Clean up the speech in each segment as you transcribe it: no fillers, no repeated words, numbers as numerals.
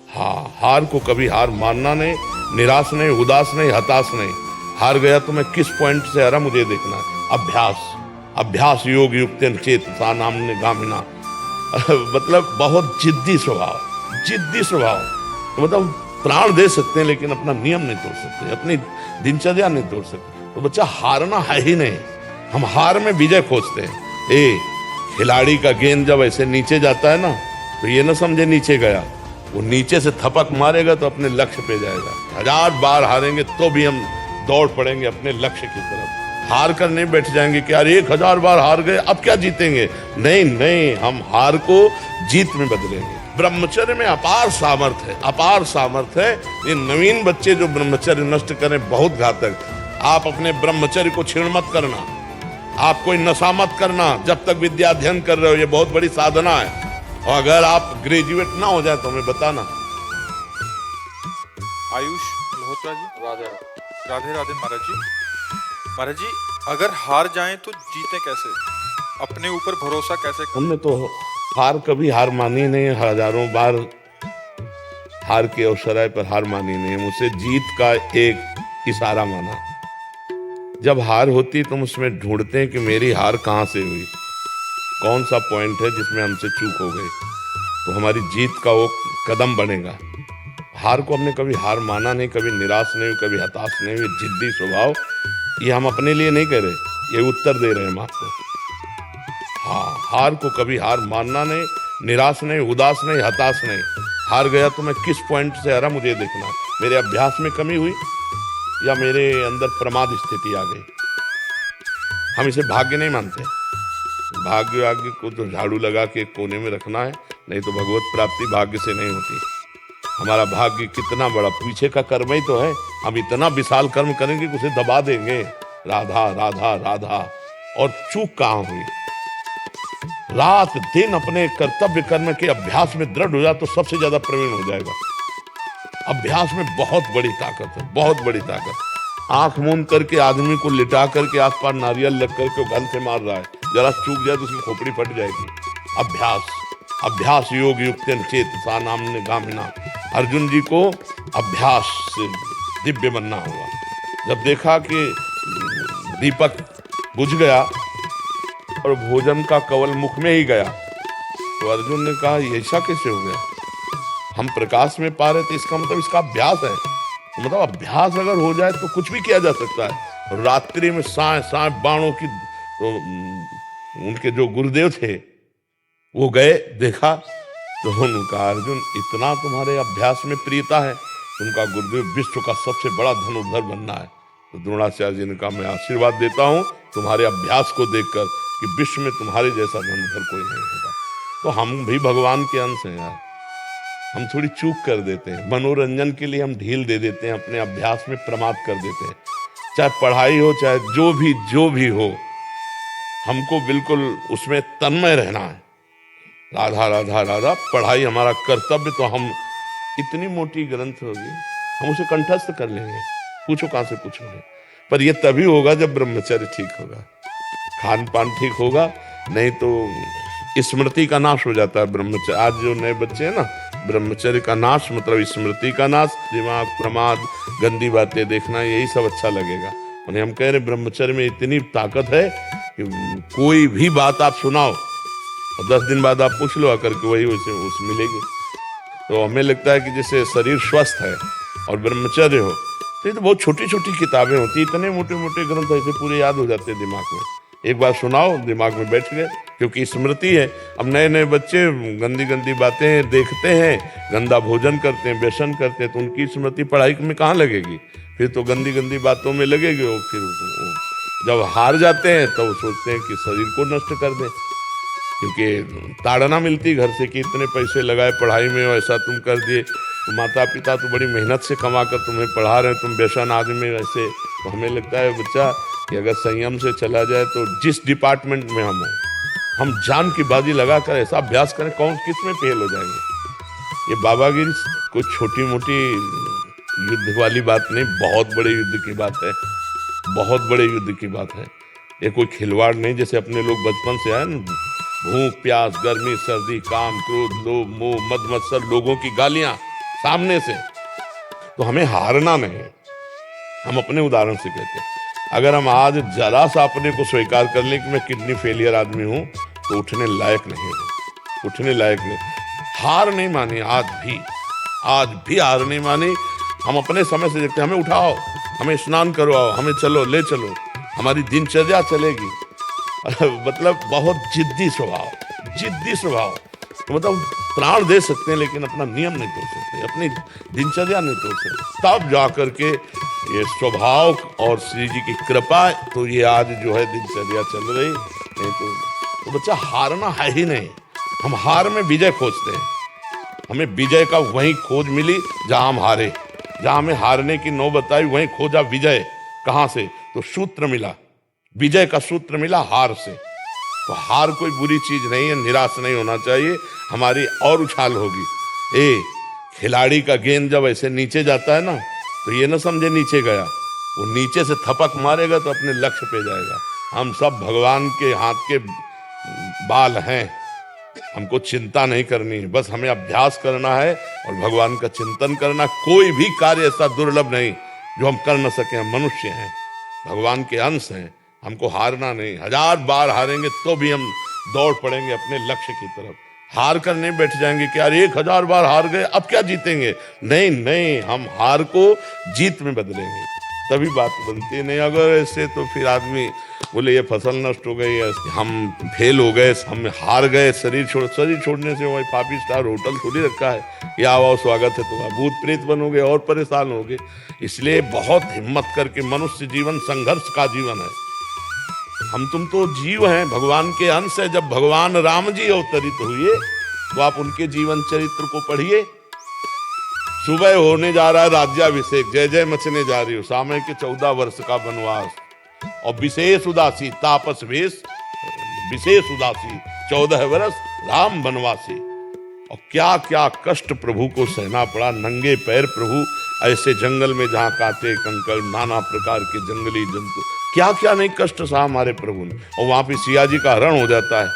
हाँ, हार को कभी हार मानना नहीं, निराश नहीं, उदास नहीं, हताश नहीं। हार गया तो मैं किस पॉइंट से हारा मुझे देखना है। अभ्यास, अभ्यास योग युक्तेन चेतसा नाम्ने गामिना। मतलब बहुत जिद्दी स्वभाव, जिद्दी स्वभाव। तो मतलब प्राण दे सकते हैं लेकिन अपना नियम नहीं तोड़ सकते, अपनी दिनचर्या नहीं तोड़ सकते। तो बच्चा हारना है ही नहीं, हम हार में विजय खोजते हैं। खिलाड़ी का गेंद जब ऐसे नीचे जाता है ना, तो ये ना समझे नीचे गया, वो नीचे से थपक मारेगा तो अपने लक्ष्य पे जाएगा। 1000 बार हारेंगे तो भी हम दौड़ पड़ेंगे अपने लक्ष्य की तरफ। हार कर नहीं बैठ जाएंगे कि यार 1000 बार हार गए अब क्या जीतेंगे। नहीं नहीं, हम हार को जीत में बदलेंगे। ब्रह्मचर्य में अपार सामर्थ्य है, अपार सामर्थ्य है। ये नवीन बच्चे जो ब्रह्मचर्य नष्ट करें बहुत घातक। आप अपने ब्रह्मचर्य को छीण मत करना, आप कोई नशा मत करना जब तक विद्या अध्ययन कर रहे हो, ये बहुत बड़ी साधना है। और अगर आप ग्रेजुएट ना हो जाए तो हमें बताना। आयुष मल्होत्रा जी, राधे राधे राधे महाराज जी। महाराज जी, अगर हार जाएं तो जीते कैसे, अपने ऊपर भरोसा कैसे करें? हमने तो हार कभी हार मानी नहीं, हजारों बार हार के अवसराय पर हार मानी नहीं, मुझसे जीत का एक इशारा माना। जब हार होती तो हम उसमें ढूंढते हैं कि मेरी हार कहाँ से हुई, कौन सा पॉइंट है जिसमें हमसे चूक हो गई, तो हमारी जीत का वो कदम बनेगा। हार को हमने कभी हार माना नहीं, कभी निराश नहीं हुई, कभी हताश नहीं हुई। जिद्दी स्वभाव ये हम अपने लिए नहीं कह रहे, ये उत्तर दे रहे हैं हम आपको। हाँ, हार को कभी हार मानना नहीं, निराश नहीं, उदास नहीं, हताश नहीं। हार गया तो मैं किस पॉइंट से हारा मुझे देखना। मेरे अभ्यास में कमी हुई या मेरे अंदर प्रमाद स्थिति आ गई। हम इसे भाग्य नहीं मानते। भाग्य वाग्य को तो झाड़ू लगा के कोने में रखना है, नहीं तो भगवत प्राप्ति भाग्य से नहीं होती। हमारा भाग्य कितना बड़ा, पीछे का कर्म ही तो है। हम इतना विशाल कर्म करेंगे कि उसे दबा देंगे। राधा राधा राधा, और चूक कहाँ हुई। रात दिन अपने कर्तव्य कर्म के अभ्यास में दृढ़ हो जाए तो सबसे ज्यादा प्रवीण हो जाएगा। अभ्यास में बहुत बड़ी ताकत है, बहुत बड़ी ताकत। आंख मूंद करके आदमी को लिटा करके आसपास नारियल लग करके गन से मार रहा है, जरा चूक जाए तो उसकी खोपड़ी फट जाएगी। अभ्यास, अभ्यास योग युक्तेन चेतसा नाम्ने गामिना। अर्जुन जी को अभ्यास से दिव्य बनना होगा। जब देखा कि दीपक बुझ गया और भोजन का कवल मुख में ही गया, तो अर्जुन ने कहा ये ऐसा कैसे हो गया, हम प्रकाश में पा रहे थे, इसका मतलब इसका अभ्यास है। तो मतलब अभ्यास अगर हो जाए तो कुछ भी किया जा सकता है। रात्रि में सांय सांय बाणों की, तो उनके जो गुरुदेव थे वो गए, देखा तो उनका अर्जुन इतना तुम्हारे अभ्यास में प्रियता है, तुमका गुरुदेव विश्व का सबसे बड़ा धनुर्धर बनना है। तो द्रोणाचार्य जी ने कहा मैं आशीर्वाद देता हूँ तुम्हारे अभ्यास को देखकर कि विश्व में तुम्हारे जैसा धनुर्धर कोई नहीं होगा। तो हम भी भगवान के अंश हैं यार, हम थोड़ी चूक कर देते हैं। मनोरंजन के लिए हम ढील दे देते हैं, अपने अभ्यास में प्रमाद कर देते हैं। चाहे पढ़ाई हो चाहे जो भी हो, हमको बिल्कुल उसमें तन्मय रहना है। राधा राधा राधा, पढ़ाई हमारा कर्तव्य। तो हम इतनी मोटी ग्रंथ होगी हम उसे कंठस्थ कर लेंगे, पूछो कहाँ से पूछोगे। पर यह तभी होगा जब ब्रह्मचर्य ठीक होगा, खान पान ठीक होगा, नहीं तो स्मृति का नाश हो जाता है ब्रह्मचर्य। आज जो नए बच्चे हैं ना, ब्रह्मचर्य का नाश मतलब स्मृति का नाश, दिमाग, प्रमाद, गंदी बातें देखना, यही सब अच्छा लगेगा। उन्हें हम कह रहे ब्रह्मचर्य में इतनी ताकत है कि कोई भी बात आप सुनाओ और 10 दिन बाद आप पूछ लो आकर के वही उस मिलेगी। तो हमें लगता है कि जैसे शरीर स्वस्थ है और ब्रह्मचर्य हो, तो ये तो बहुत छोटी छोटी किताबें होती, इतने मोटे मोटे ग्रंथ ऐसे पूरे याद हो जाते हैं दिमाग में। एक बार सुनाओ दिमाग में बैठ गए, क्योंकि स्मृति है। अब नए नए बच्चे गंदी गंदी बातें देखते हैं, गंदा भोजन करते हैं, व्यसन करते हैं, तो उनकी स्मृति पढ़ाई में कहाँ लगेगी, फिर तो गंदी गंदी बातों में लगेगी। वो फिर जब हार जाते हैं तो सोचते हैं कि शरीर को नष्ट कर दें, क्योंकि ताड़ना मिलती घर से कि इतने पैसे लगाए पढ़ाई में, ऐसा तुम कर दिए। तो माता पिता तो बड़ी मेहनत से कमा कर तुम्हें पढ़ा रहे हैं, तुम व्यसन आदमी में ऐसे। तो हमें लगता है बच्चा कि अगर संयम से चला जाए तो जिस डिपार्टमेंट में हम हो, हम जान की बाजी लगा कर ऐसा अभ्यास करें, कौन किस में फेल हो जाएंगे। ये बाबागिरी कोई छोटी मोटी युद्ध वाली बात नहीं, बहुत बड़े युद्ध की बात है, बहुत बड़े युद्ध की बात है। ये कोई खिलवाड़ नहीं। जैसे अपने लोग बचपन से आए ना, भूख प्यास गर्मी सर्दी काम क्रोध लोभ मोह मद मत्सर, लोगों की गालियां, सामने से। तो हमें हारना नहीं। हम अपने उदाहरण से कहते हैं, अगर हम आज जरा सा अपने को स्वीकार कर लें कि मैं किडनी फेलियर आदमी हूं, तो उठने लायक नहीं हूं, उठने लायक नहीं। हार नहीं मानी, आज भी हार नहीं मानी। हम अपने समय से देखते हैं, हमें उठाओ, हमें स्नान करवाओ, हमें चलो, ले चलो, हमारी दिनचर्या चलेगी। मतलब बहुत जिद्दी स्वभाव। तो मतलब प्राण दे सकते हैं लेकिन अपना नियम नहीं तोड़ सकते, अपनी दिनचर्या नहीं तोड़ सकते। तब जाकर के ये स्वभाव और श्री जी की कृपा, तो ये आज जो है दिनचर्या चल रही। नहीं तो बच्चा हारना है ही नहीं। हम हार में विजय खोजते हैं। हमें विजय का वहीं खोज मिली जहां हम हारे, जहां हमें हारने की नौबत आई वहीं खोजा विजय। कहां से? तो सूत्र मिला, विजय का सूत्र मिला हार से। तो हार कोई बुरी चीज नहीं है, निराश नहीं होना चाहिए, हमारी और उछाल होगी। खिलाड़ी का गेंद जब ऐसे नीचे जाता है ना, तो ये ना समझे नीचे गया, वो नीचे से थपक मारेगा तो अपने लक्ष्य पे जाएगा। हम सब भगवान के हाथ के बाल हैं, हमको चिंता नहीं करनी है, बस हमें अभ्यास करना है और भगवान का चिंतन करना। कोई भी कार्य ऐसा दुर्लभ नहीं जो हम कर न सके। हम मनुष्य हैं, भगवान के अंश हैं, हमको हारना नहीं। 1000 बार हारेंगे तो भी हम दौड़ पड़ेंगे अपने लक्ष्य की तरफ। हार कर नहीं बैठ जाएंगे कि यार 1000 बार हार गए, अब क्या जीतेंगे। नहीं, हम हार को जीत में बदलेंगे, तभी बात बनती है। नहीं अगर ऐसे तो फिर आदमी बोले ये फसल नष्ट हो गई, हम फेल हो गए, हम हार गए, शरीर छोड़ने से वही 5 स्टार होटल थोड़ी रखा है, या आओ स्वागत है तुम्हारा, भूत प्रेत बनोगे और परेशान होगे। इसलिए बहुत हिम्मत करके, मनुष्य जीवन संघर्ष का जीवन है। हम तुम तो जीव हैं, भगवान के अंश है। जब भगवान राम जी अवतरित हुए तो आप उनके जीवन चरित्र को पढ़िए। सुबह होने जा रहा है राज्याभिषेक, जय जय मचने जा रही हो, सामने के 14 वर्ष का वनवास, और विशेष उदासी, तापस वेश विशेष उदासी, 14 वर्ष राम वनवासी। और क्या क्या कष्ट प्रभु को सहना पड़ा, नंगे पैर प्रभु ऐसे जंगल में जहां कांटे कंकड़, नाना प्रकार के जंगली जंतु, क्या क्या नहीं कष्ट सहा हमारे प्रभु ने। और वहां पे सिया जी का हरण हो जाता है,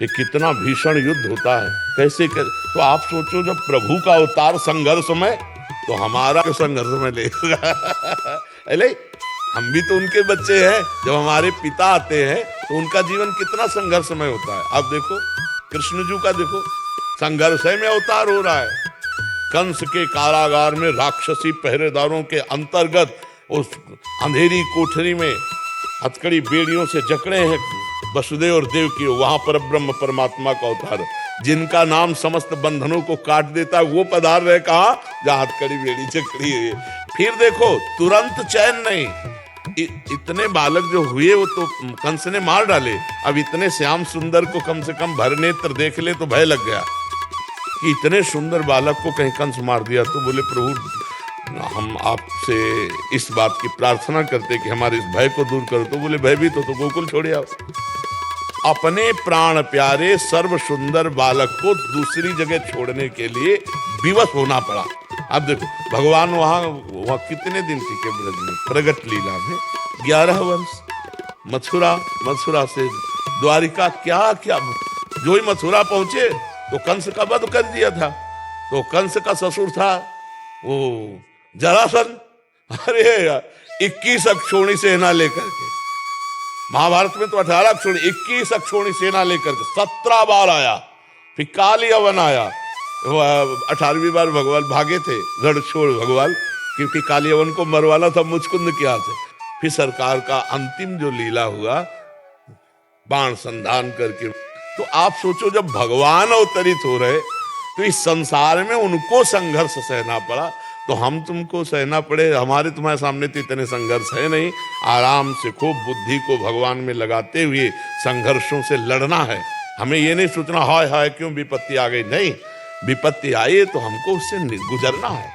ये कितना भीषण युद्ध होता है, कैसे तो आप सोचो जब प्रभु का अवतार संघर्ष में, तो हमारा संघर्ष में लेगा। अरे हम भी तो उनके बच्चे हैं। जब हमारे पिता आते हैं तो उनका जीवन कितना संघर्षमय होता है। आप देखो कृष्ण जी का, देखो संघर्ष में अवतार हो रहा है। कंस के कारागार में राक्षसी पहरेदारों के अंतर्गत उस अंधेरी कोठरी में हथकड़ी बेड़ियों से जकड़े हैं वसुदेव और देवकी, वहां पर ब्रह्म परमात्मा का अवतार, जिनका नाम समस्त बंधनों को काट देता है, वो पधार रहे कहा जहां हथकड़ी बेड़ी जकड़ी है। फिर देखो तुरंत चैन नहीं, इतने बालक जो हुए वो तो कंस ने मार डाले, अब इतने श्याम सुंदर को कम से कम भर नेत्र देख ले तो भय लग गया कि इतने सुंदर बालक को कहीं कंस मार दिया। तो बोले प्रभु हम आपसे इस बात की प्रार्थना करते कि हमारे इस भय को दूर करो। तो बोले भयभीत हो तो गोकुल छोड़े आओ। अपने प्राण प्यारे सर्व सुंदर बालक को दूसरी जगह छोड़ने के लिए विवश होना पड़ा। अब देखो भगवान वहां कितने दिन टिके ब्रज में, प्रगट लीला में 11 वर्ष। मथुरा से द्वारिका, क्या क्या जो ही मथुरा पहुंचे तो कंस का वध कर दिया था। तो कंस का ससुर था वो जरासंध, अरे 21 अक्षौणी सेना लेकर के, महाभारत में तो 18 अक्षौणी, 21 अक्षौणी सेना लेकर के 17 बार आया। फिर काली अवन आया, 18वीं बार भगवान भागे थे रणछोड़ भगवान, क्योंकि काली अवन को मरवाना था मुचकुंद के हाथ से। फिर सरकार का अंतिम जो लीला हुआ बाण संधान करके। तो आप सोचो जब भगवान अवतरित हो रहे तो इस संसार में उनको संघर्ष सहना पड़ा, तो हम तुमको सहना पड़े। हमारे तुम्हारे सामने तो इतने संघर्ष है नहीं, आराम से खूब बुद्धि को भगवान में लगाते हुए संघर्षों से लड़ना है। हमें ये नहीं सोचना हाय हाय क्यों विपत्ति आ गई, नहीं, विपत्ति आई तो हमको उससे गुजरना है,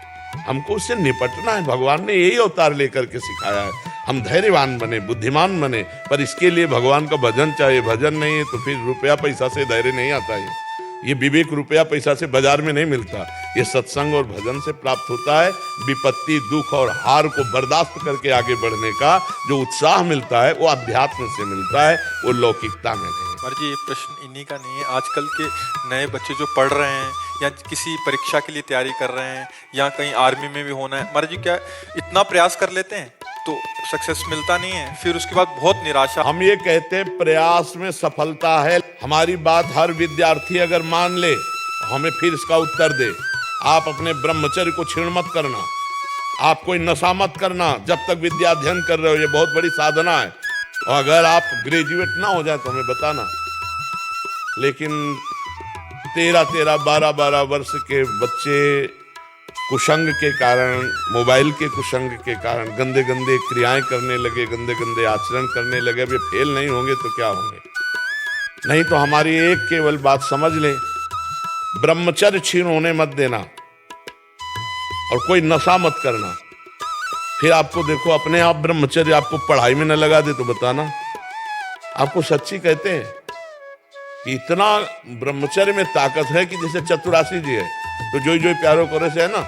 हमको उससे निपटना है। भगवान ने यही अवतार लेकर के सिखाया है, हम धैर्यवान बने, बुद्धिमान बने। पर इसके लिए भगवान का भजन चाहिए, भजन नहीं है तो फिर रुपया पैसा से धैर्य नहीं आता है। ये विवेक रुपया पैसा से बाजार में नहीं मिलता, ये सत्संग और भजन से प्राप्त होता है। विपत्ति, दुख और हार को बर्दाश्त करके आगे बढ़ने का जो उत्साह मिलता है वो अध्यात्म से मिलता है, वो लौकिकता में नहीं। महाराज जी ये प्रश्न इन्हीं का नहीं है, आजकल के नए बच्चे जो पढ़ रहे हैं या किसी परीक्षा के लिए तैयारी कर रहे हैं या कहीं आर्मी में भी होना है, महाराज जी क्या इतना प्रयास कर लेते हैं तो सक्सेस मिलता नहीं है, फिर उसके बाद बहुत निराशा। हम ये कहते हैं प्रयास में सफलता है। हमारी बात हर विद्यार्थी अगर मान ले, हमें फिर इसका उत्तर दे। आप अपने ब्रह्मचर्य को छीण मत करना, आप कोई नशा मत करना जब तक विद्या अध्ययन कर रहे हो, ये बहुत बड़ी साधना है। और अगर आप ग्रेजुएट ना हो जाए तो हमें बताना। लेकिन 13-13, 12-12 वर्ष के बच्चे कुसंग के कारण, मोबाइल के कुसंग के कारण गंदे गंदे क्रियाएं करने लगे, गंदे गंदे आचरण करने लगे। अब ये फेल नहीं होंगे तो क्या होंगे? नहीं तो हमारी एक केवल बात समझ लें, ब्रह्मचर्य छीन होने मत देना और कोई नशा मत करना। फिर आपको देखो अपने आप ब्रह्मचर्य आपको पढ़ाई में न लगा दे तो बताना। आपको सच्ची कहते हैं कि इतना ब्रह्मचर्य में ताकत है कि जैसे चतुरासी जी है तो जोई जोई प्यारो करे से है ना,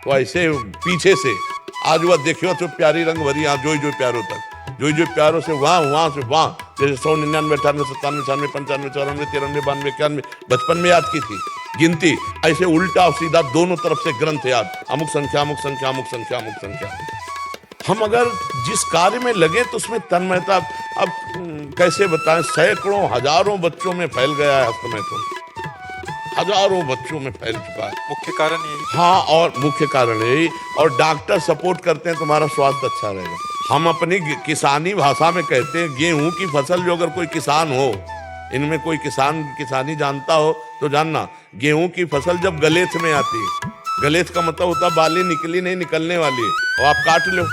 तो ऐसे पीछे से आज वह देखियो तो प्यारी रंग भरी, यहाँ जोई जोई प्यारो तक, जोई जोई प्यारो से वहां से वहां, जैसे 100, 99, 98, 97, 96, 95, 94, 93, 92, 91 बचपन में याद की थी गिनती, ऐसे उल्टा और सीधा दोनों तरफ से ग्रंथ याद, अमुक संख्या अमुक संख्या अमुक संख्या अमुक संख्या। हम अगर जिस कार्य में लगे तो उसमें तन्मयता, अब कैसे बताएं, सैकड़ों हजारों बच्चों में फैल गया है हस्तमैथुन, हजारों बच्चों में फैल चुका है। मुख्य कारण यही। हाँ, और मुख्य कारण यही, और डॉक्टर सपोर्ट करते हैं तुम्हारा स्वास्थ्य अच्छा रहेगा। हम अपनी किसानी भाषा में कहते हैं गेहूं की फसल, जो अगर कोई किसान हो, इनमें कोई किसानी जानता हो तो जानना, गेहूं की फसल जब गलेथ में आती है, गलेथ का मतलब होता बाली निकली नहीं, निकलने वाली है, और आप काट लो,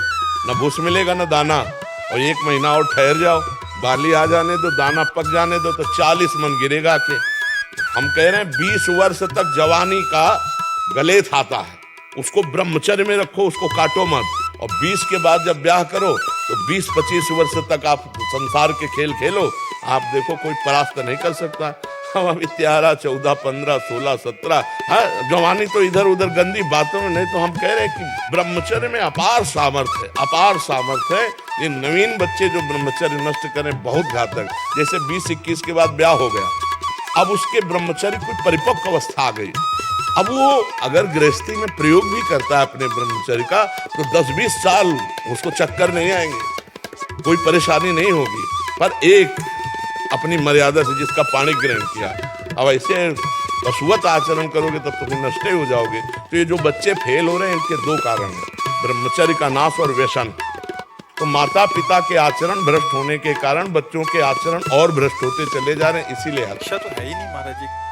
न भूस मिलेगा न दाना, और 1 महीना और ठहर जाओ, बाली आ जाने दो, दाना पक जाने दो, तो 40 मन गिरेगा के। हम कह रहे हैं 20 वर्ष तक जवानी का गलेथ आता है, उसको ब्रह्मचर्य में रखो, उसको काटो मत, और 20 के बाद जब ब्याह करो तो 20-25 वर्ष तक आप संसार के खेल खेलो, आप देखो कोई परास्त नहीं कर सकता। हम अभी 13, 14, 15, 16, 17, हाँ, जवानी तो इधर उधर गंदी बातों में नहीं। तो हम कह रहे हैं कि ब्रह्मचर्य में अपार सामर्थ्य है, अपार सामर्थ्य है। ये नवीन बच्चे जो ब्रह्मचर्य नष्ट करें बहुत घातक, जैसे 20-21 के बाद ब्याह हो गया, अब उसके ब्रह्मचर्य की परिपक्व अवस्था आ गई, अब वो अगर गृहस्थी में प्रयोग भी करता है अपने ब्रह्मचर्य का तो 10-20 साल उसको चक्कर नहीं आएंगे, कोई परेशानी नहीं होगी। पर एक अपनी मर्यादा से जिसका पाणी ग्रहण किया, अब ऐसे पशुवत आचरण करोगे तब तो फिर नष्ट हो जाओगे। तो ये जो बच्चे फेल हो रहे हैं इनके 2 कारण हैं, ब्रह्मचर्य का नाश और व्यसन। तो माता पिता के आचरण भ्रष्ट होने के कारण बच्चों के आचरण और भ्रष्ट होते चले जा रहे हैं, इसीलिए शिक्षा तो है ही नहीं महाराज जी।